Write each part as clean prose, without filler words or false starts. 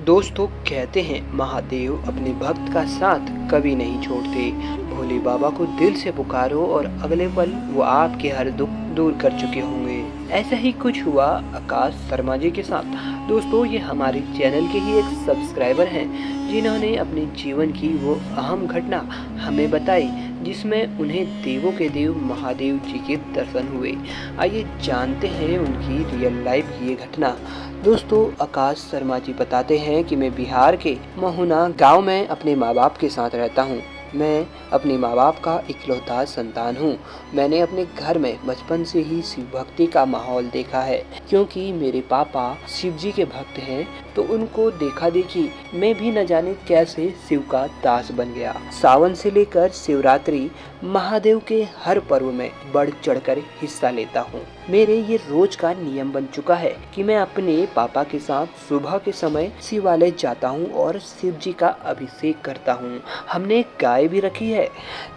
दोस्तों कहते हैं महादेव अपने भक्त का साथ कभी नहीं छोड़ते। भोले बाबा को दिल से पुकारो और अगले पल वो आपके हर दुख दूर कर चुके होंगे। ऐसा ही कुछ हुआ आकाश शर्मा जी के साथ। दोस्तों ये हमारे चैनल के ही एक सब्सक्राइबर हैं जिन्होंने अपने जीवन की वो अहम घटना हमें बताई जिसमें उन्हें देवों के देव महादेव जी के दर्शन हुए। आइए जानते हैं उनकी रियल लाइफ की ये घटना। दोस्तों आकाश शर्मा जी बताते हैं कि मैं बिहार के महुना गांव में अपने माँ बाप के साथ रहता हूँ। मैं अपने माँ बाप का इकलौता संतान हूँ। मैंने अपने घर में बचपन से ही शिव भक्ति का माहौल देखा है क्योंकि मेरे पापा शिव जी के भक्त हैं, तो उनको देखा देखी मैं भी न जाने कैसे शिव का दास बन गया। सावन से लेकर शिवरात्रि महादेव के हर पर्व में बढ़ चढ़कर हिस्सा लेता हूँ। मेरे ये रोज का नियम बन चुका है कि मैं अपने पापा के साथ सुबह के समय शिवालय जाता हूँ और शिव जी का अभिषेक करता हूँ। हमने एक गाय भी रखी है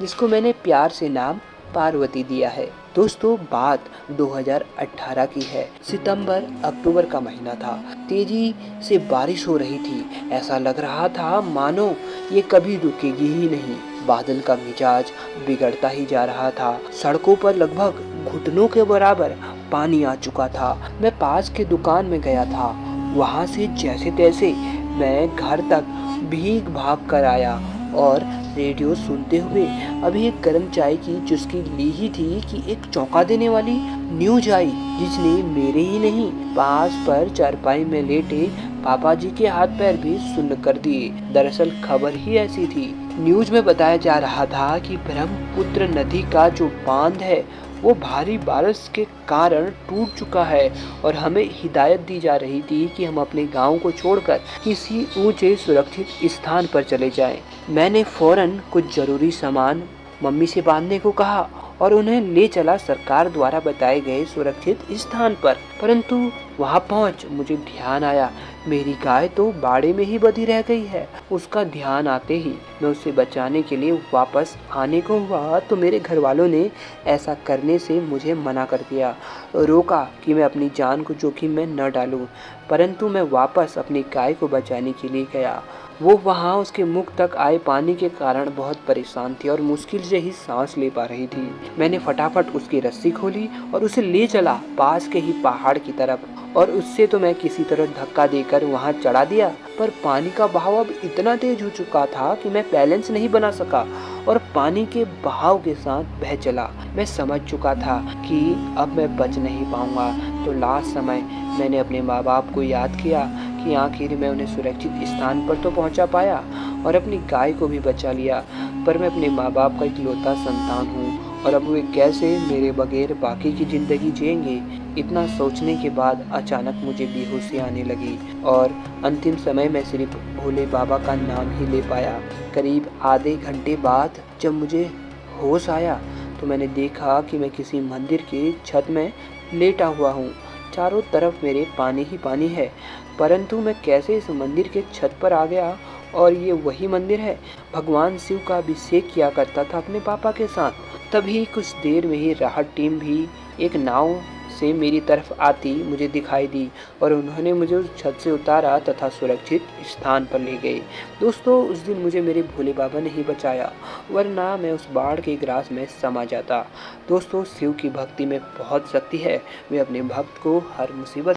जिसको मैंने प्यार से नाम पार्वती दिया है। दोस्तों बात 2018 की है। सितंबर अक्टूबर का महीना था। तेजी से बारिश हो रही थी। ऐसा लग रहा था मानो ये कभी रुकेगी ही नहीं। बादल का मिजाज बिगड़ता ही जा रहा था। सड़कों पर लगभग घुटनों के बराबर पानी आ चुका था। मैं पास के दुकान में गया था। वहां से जैसे तैसे मैं घर तक भीग भाग कर आया और रेडियो सुनते हुए अभी एक गर्म चाय की चुस्की ली ही थी कि एक चौंका देने वाली न्यूज आई जिसने मेरे ही नहीं पास पर चारपाई में लेटे पापा जी के हाथ पैर भी सुन्न कर दिए। दरअसल खबर ही ऐसी थी। न्यूज में बताया जा रहा था कि ब्रह्मपुत्र नदी का जो बांध है वो भारी बारिश के कारण टूट चुका है और हमें हिदायत दी जा रही थी कि हम अपने गांव को छोड़कर किसी ऊंचे सुरक्षित स्थान पर चले जाएं। मैंने फौरन कुछ जरूरी सामान मम्मी से बांधने को कहा और उन्हें ले चला सरकार द्वारा बताए गए सुरक्षित स्थान पर। परंतु वहां पहुंच मुझे ध्यान आया मेरी गाय तो बाड़े में ही बंधी रह गई है। उसका ध्यान आते ही मैं उसे बचाने के लिए वापस आने को हुआ तो मेरे घर वालों ने ऐसा करने से मुझे मना कर दिया, रोका कि मैं अपनी जान को जोखिम में न डालूं। परंतु मैं वापस अपनी गाय को बचाने के लिए गया। वो वहाँ उसके मुख तक आए पानी के कारण बहुत परेशान थी और मुश्किल से ही सांस ले पा रही थी। मैंने फटाफट उसकी रस्सी खोली और उसे ले चला पास के ही पहाड़ की तरफ और उससे तो मैं किसी तरह धक्का देकर वहाँ चढ़ा दिया। पर पानी का बहाव अब इतना तेज हो चुका था कि मैं बैलेंस नहीं बना सका और पानी के बहाव के साथ बह चला। मैं समझ चुका था कि अब मैं बच नहीं पाऊंगा। तो लास्ट समय मैंने अपने माँ बाप को याद किया कि आखिर मैं उन्हें सुरक्षित स्थान पर तो पहुंचा पाया और अपनी गाय को भी बचा लिया। पर मैं अपने माँ बाप का इकलौता संतान हूँ और अब वे कैसे मेरे बगैर बाकी की जिंदगी जिएंगे। इतना सोचने के बाद अचानक मुझे बेहोशी आने लगी और अंतिम समय में सिर्फ भोले बाबा का नाम ही ले पाया। करीब आधे घंटे बाद जब मुझे होश आया तो मैंने देखा कि मैं किसी मंदिर के छत में लेटा हुआ हूँ। चारों तरफ मेरे पानी ही पानी है। परंतु मैं कैसे इस मंदिर के छत पर आ गया? और ये वही मंदिर है। भगवान शिव का अभिषेक किया करता था अपने पापा के साथ। तभी कुछ देर में ही राहत टीम भी एक नाव से मेरी तरफ आती मुझे दिखाई दी और उन्होंने मुझे उस छत से उतारा तथा सुरक्षित स्थान पर ले गए। दोस्तों उस दिन मुझे मेरे भोले बाबा ने ही बचाया, वरना मैं उस बाढ़ के ग्रास में समा जाता। दोस्तों शिव की भक्ति में बहुत शक्ति है। वे अपने भक्त को हर मुसीबत